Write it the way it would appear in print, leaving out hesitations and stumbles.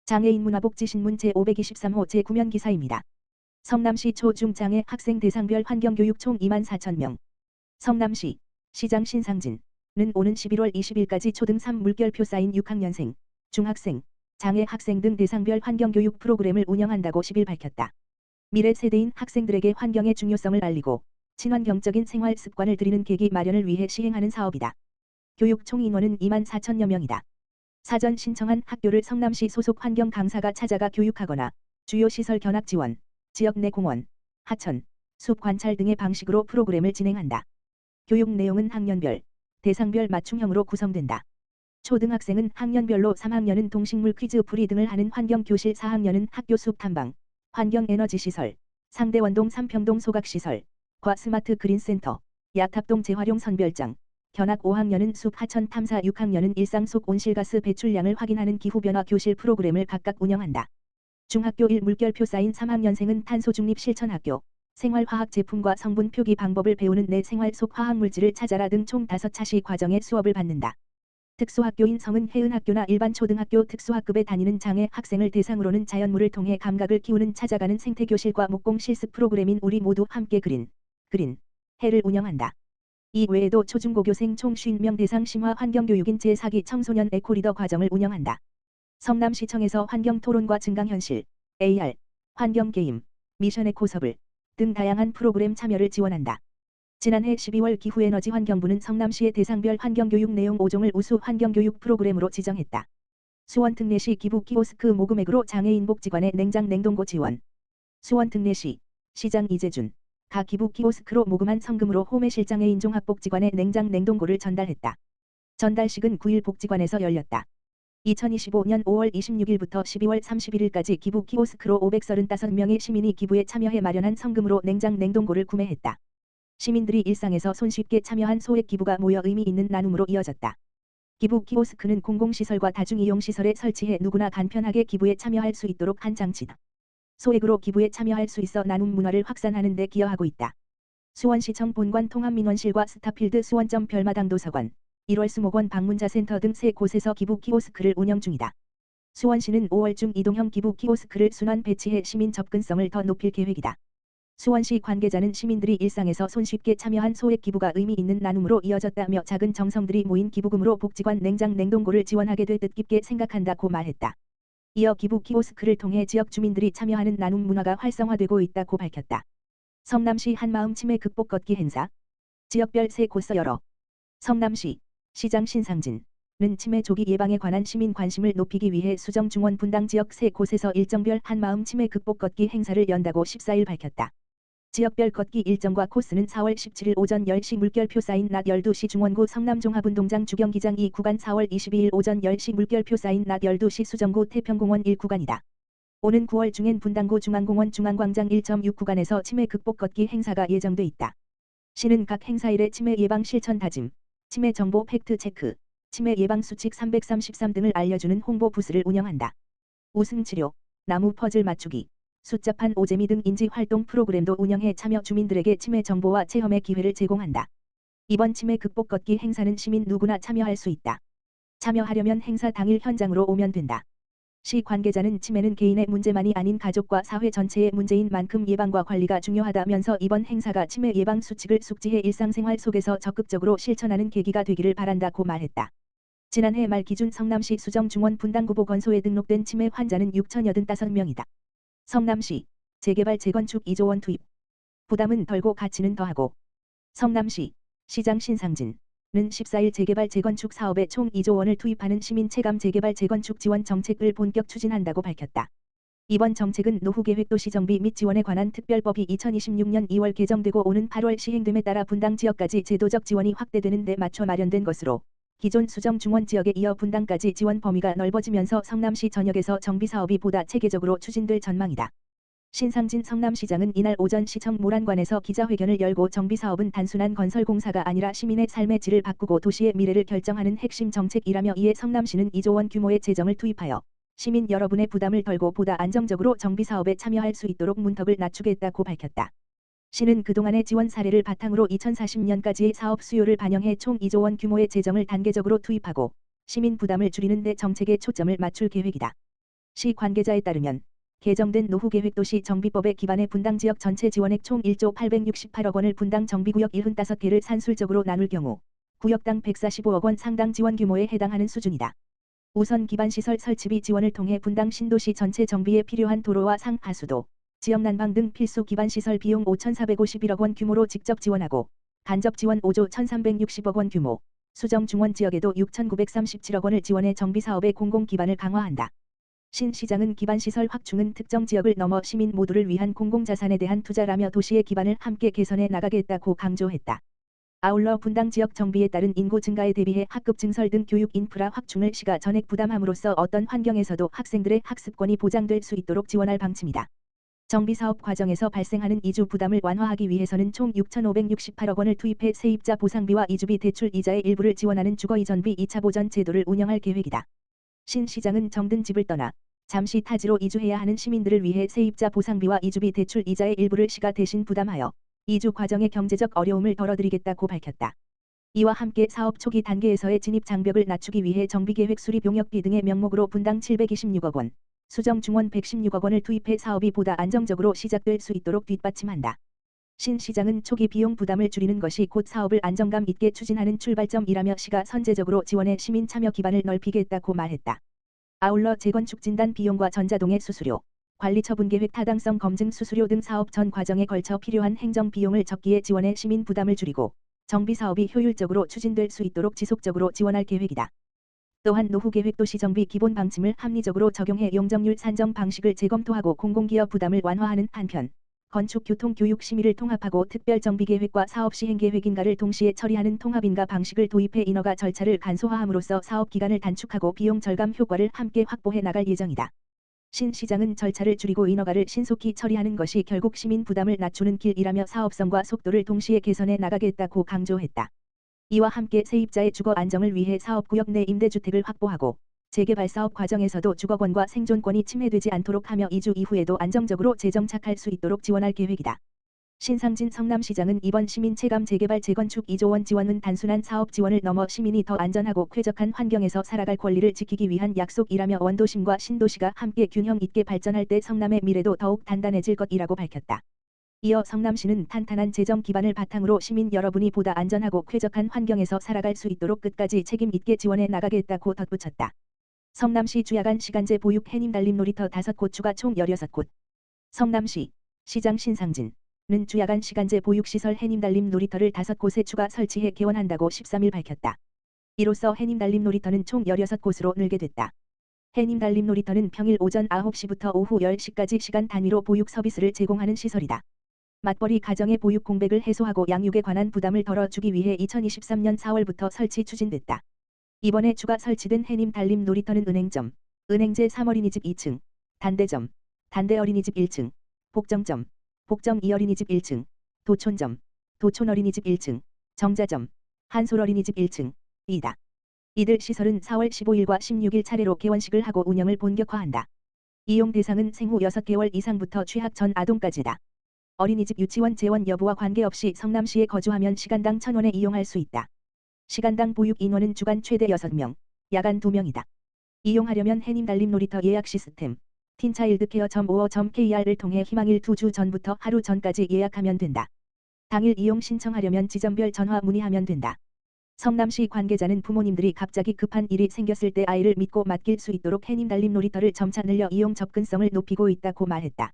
장애인 문화복지신문 제523호 제9면 기사입니다. 성남시 초중장애 학생 대상별 환경교육 총 24,000명. 성남시 시장 신상진은 오는 11월 20일까지 초등3 물결표 쌓인 6학년생, 중학생, 장애 학생 등 대상별 환경교육 프로그램을 운영한다고 10일 밝혔다. 미래 세대인 학생들에게 환경의 중요성을 알리고 친환경적인 생활 습관을 들이는 계기 마련을 위해 시행하는 사업이다. 교육 총 인원은 24,000여 명이다. 사전 신청한 학교를 성남시 소속 환경 강사가 찾아가 교육하거나 주요 시설 견학 지원, 지역 내 공원, 하천, 숲 관찰 등의 방식으로 프로그램을 진행한다. 교육 내용은 학년별, 대상별 맞춤형으로 구성된다. 초등학생은 학년별로 3학년은 동식물 퀴즈 풀이 등을 하는 환경교실, 4학년은 학교 숲 탐방, 환경에너지 시설, 상대원동 삼평동 소각시설, 과 스마트 그린센터, 약탑동 재활용 선별장, 견학 5학년은 숲 하천 탐사, 6학년은 일상 속 온실가스 배출량을 확인하는 기후변화 교실 프로그램을 각각 운영한다. 중학교 1 물결표 쌓인 3학년생은 탄소중립 실천학교, 생활화학 제품과 성분 표기 방법을 배우는 내 생활 속 화학물질을 찾아라 등 총 5차시 과정의 수업을 받는다. 특수학교인 성은혜은학교나 일반 초등학교 특수학급에 다니는 장애 학생을 대상으로는 자연물을 통해 감각을 키우는 찾아가는 생태교실과 목공 실습 프로그램인 우리 모두 함께 그린 해를 운영한다. 이 외에도 초중고교생 총 50명 대상 심화 환경교육인 제4기 청소년 에코리더 과정을 운영한다. 성남시청에서 환경토론과 증강현실, AR, 환경게임, 미션 에코서블 등 다양한 프로그램 참여를 지원한다. 지난해 12월 기후에너지 환경부는 성남시의 대상별 환경교육 내용 5종을 우수 환경교육 프로그램으로 지정했다. 수원 특례시 기부 키오스크 모금액으로 장애인 복지관의 냉장 냉동고 지원. 수원 특례시 시장 이재준 가 기부 키오스크로 모금한 성금으로 호매실장애인 종합복지관의 냉장 냉동고를 전달했다. 전달식은 9일 복지관에서 열렸다. 2025년 5월 26일부터 12월 31일까지 기부 키오스크로 535명의 시민이 기부에 참여해 마련한 성금으로 냉장 냉동고를 구매했다. 시민들이 일상에서 손쉽게 참여한 소액 기부가 모여 의미 있는 나눔으로 이어졌다. 기부 키오스크는 공공시설과 다중이용시설에 설치해 누구나 간편하게 기부에 참여할 수 있도록 한 장치다. 소액으로 기부에 참여할 수 있어 나눔 문화를 확산하는 데 기여하고 있다. 수원시청 본관 통합민원실과 스타필드 수원점 별마당 도서관, 1월 수목원 방문자센터 등 3곳에서 기부 키오스크를 운영 중이다. 수원시는 5월 중 이동형 기부 키오스크를 순환 배치해 시민 접근성을 더 높일 계획이다. 수원시 관계자는 시민들이 일상에서 손쉽게 참여한 소액 기부가 의미 있는 나눔으로 이어졌다며 작은 정성들이 모인 기부금으로 복지관 냉장 냉동고를 지원하게 돼 뜻깊게 생각한다고 말했다. 이어 기부 키오스크를 통해 지역 주민들이 참여하는 나눔 문화가 활성화되고 있다고 밝혔다. 성남시 한마음 치매 극복 걷기 행사. 지역별 3곳서 열어. 성남시 시장 신상진은 치매 조기 예방에 관한 시민 관심을 높이기 위해 수정 중원 분당 지역 3곳에서 일정별 한마음 치매 극복 걷기 행사를 연다고 14일 밝혔다. 지역별 걷기 일정과 코스는 4월 17일 오전 10시 물결표 쌓인 낮 12시 중원구 성남종합운동장 주경기장 2구간, 4월 22일 오전 10시 물결표 쌓인 낮 12시 수정구 태평공원 1구간이다. 오는 9월 중엔 분당구 중앙공원 중앙광장 1.6구간에서 치매 극복 걷기 행사가 예정돼 있다. 시는 각 행사일에 치매 예방 실천 다짐, 치매 정보 팩트 체크, 치매 예방 수칙 333 등을 알려주는 홍보 부스를 운영한다. 우승치료, 나무 퍼즐 맞추기, 숫자판 오재미 등 인지활동 프로그램도 운영해 참여 주민들에게 치매 정보와 체험의 기회를 제공한다. 이번 치매 극복 걷기 행사는 시민 누구나 참여할 수 있다. 참여하려면 행사 당일 현장으로 오면 된다. 시 관계자는 치매는 개인의 문제만이 아닌 가족과 사회 전체의 문제인 만큼 예방과 관리가 중요하다면서 이번 행사가 치매 예방 수칙을 숙지해 일상생활 속에서 적극적으로 실천하는 계기가 되기를 바란다고 말했다. 지난해 말 기준 성남시 수정 중원 분당구 보건소에 등록된 치매 환자는 6,085명이다. 성남시 재개발 재건축 2조 원 투입. 부담은 덜고 가치는 더하고. 성남시 시장 신상진은 14일 재개발 재건축 사업에 총 2조 원을 투입하는 시민 체감 재개발 재건축 지원 정책을 본격 추진한다고 밝혔다. 이번 정책은 노후계획 도시정비 및 지원에 관한 특별법이 2026년 2월 개정되고 오는 8월 시행됨에 따라 분당 지역까지 제도적 지원이 확대되는 데 맞춰 마련된 것으로 기존 수정 중원 지역에 이어 분당까지 지원 범위가 넓어지면서 성남시 전역에서 정비사업이 보다 체계적으로 추진될 전망이다. 신상진 성남시장은 이날 오전 시청 모란관에서 기자회견을 열고 정비사업은 단순한 건설공사가 아니라 시민의 삶의 질을 바꾸고 도시의 미래를 결정하는 핵심 정책이라며 이에 성남시는 2조 원 규모의 재정을 투입하여 시민 여러분의 부담을 덜고 보다 안정적으로 정비사업에 참여할 수 있도록 문턱을 낮추겠다고 밝혔다. 시는 그동안의 지원 사례를 바탕으로 2040년까지의 사업 수요를 반영해 총 2조 원 규모의 재정을 단계적으로 투입하고 시민 부담을 줄이는 데 정책의 초점을 맞출 계획이다. 시 관계자에 따르면 개정된 노후계획도시 정비법에 기반해 분당 지역 전체 지원액 총 1조 868억 원을 분당 정비구역 75개를 산술적으로 나눌 경우 구역당 145억 원 상당 지원 규모에 해당하는 수준이다. 우선 기반시설 설치비 지원을 통해 분당 신도시 전체 정비에 필요한 도로와 상하수도, 지역 난방 등 필수 기반시설 비용 5,451억 원 규모로 직접 지원하고 간접 지원 5조 1,360억 원 규모, 수정 중원 지역에도 6,937억 원을 지원해 정비사업의 공공기반을 강화한다. 신 시장은 기반시설 확충은 특정 지역을 넘어 시민 모두를 위한 공공자산에 대한 투자라며 도시의 기반을 함께 개선해 나가겠다고 강조했다. 아울러 분당 지역 정비에 따른 인구 증가에 대비해 학급 증설 등 교육 인프라 확충을 시가 전액 부담함으로써 어떤 환경에서도 학생들의 학습권이 보장될 수 있도록 지원할 방침이다. 정비사업 과정에서 발생하는 이주 부담을 완화하기 위해서는 총 6,568억 원을 투입해 세입자 보상비와 이주비 대출 이자의 일부를 지원하는 주거이전비 2차 보전 제도를 운영할 계획이다. 신 시장은 정든 집을 떠나 잠시 타지로 이주해야 하는 시민들을 위해 세입자 보상비와 이주비 대출 이자의 일부를 시가 대신 부담하여 이주 과정의 경제적 어려움을 덜어드리겠다고 밝혔다. 이와 함께 사업 초기 단계에서의 진입 장벽을 낮추기 위해 정비계획 수립 용역비 등의 명목으로 분당 726억 원, 수정 중원 116억 원을 투입해 사업이 보다 안정적으로 시작될 수 있도록 뒷받침한다. 신 시장은 초기 비용 부담을 줄이는 것이 곧 사업을 안정감 있게 추진하는 출발점이라며 시가 선제적으로 지원해 시민 참여 기반을 넓히겠다고 말했다. 아울러 재건축 진단 비용과 전자동의 수수료, 관리 처분 계획 타당성 검증 수수료 등 사업 전 과정에 걸쳐 필요한 행정 비용을 적기에 지원해 시민 부담을 줄이고 정비 사업이 효율적으로 추진될 수 있도록 지속적으로 지원할 계획이다. 또한 노후계획도시 정비 기본 방침을 합리적으로 적용해 용적률 산정 방식을 재검토하고 공공기업 부담을 완화하는 한편 건축 교통 교육 심의를 통합하고 특별 정비계획과 사업 시행 계획인가를 동시에 처리하는 통합인가 방식을 도입해 인허가 절차를 간소화함으로써 사업 기간을 단축하고 비용 절감 효과를 함께 확보해 나갈 예정이다. 신 시장은 절차를 줄이고 인허가를 신속히 처리하는 것이 결국 시민 부담을 낮추는 길이라며 사업성과 속도를 동시에 개선해 나가겠다고 강조했다. 이와 함께 세입자의 주거 안정을 위해 사업구역 내 임대주택을 확보하고 재개발 사업 과정에서도 주거권과 생존권이 침해되지 않도록 하며 이주 이후에도 안정적으로 재정착할 수 있도록 지원할 계획이다. 신상진 성남시장은 이번 시민 체감 재개발 재건축 2조 원 지원은 단순한 사업 지원을 넘어 시민이 더 안전하고 쾌적한 환경에서 살아갈 권리를 지키기 위한 약속이라며 원도심과 신도시가 함께 균형 있게 발전할 때 성남의 미래도 더욱 단단해질 것이라고 밝혔다. 이어 성남시는 탄탄한 재정 기반을 바탕으로 시민 여러분이 보다 안전하고 쾌적한 환경에서 살아갈 수 있도록 끝까지 책임 있게 지원해 나가겠다고 덧붙였다. 성남시 주야간 시간제 보육 해님 달림 놀이터 5곳 추가 총 16곳. 성남시 시장 신상진 는 주야간 시간제 보육시설 해님 달림 놀이터를 5곳에 추가 설치해 개원한다고 13일 밝혔다. 이로써 해님 달림 놀이터는 총 16곳으로 늘게 됐다. 해님 달림 놀이터는 평일 오전 9시부터 오후 10시까지 시간 단위로 보육 서비스를 제공하는 시설이다. 맞벌이 가정의 보육 공백을 해소하고 양육에 관한 부담을 덜어주기 위해 2023년 4월부터 설치 추진됐다. 이번에 추가 설치된 해님 달림 놀이터는 은행점, 은행제 3어린이집 2층, 단대점, 단대 어린이집 1층, 복정점, 복정 2어린이집 1층, 도촌점, 도촌 어린이집 1층, 정자점, 한솔 어린이집 1층, 이다. 이들 시설은 4월 15일과 16일 차례로 개원식을 하고 운영을 본격화한다. 이용 대상은 생후 6개월 이상부터 취학 전 아동까지다. 어린이집 유치원 재원 여부와 관계없이 성남시에 거주하면 시간당 1,000원에 이용할 수 있다. 시간당 보육 인원은 주간 최대 6명, 야간 2명이다. 이용하려면 해님 달림 놀이터 예약 시스템 teenchildcare.or.kr을 통해 희망일 2주 전부터 하루 전까지 예약하면 된다. 당일 이용 신청하려면 지점별 전화 문의하면 된다. 성남시 관계자는 부모님들이 갑자기 급한 일이 생겼을 때 아이를 믿고 맡길 수 있도록 해님 달림 놀이터를 점차 늘려 이용 접근성을 높이고 있다고 말했다.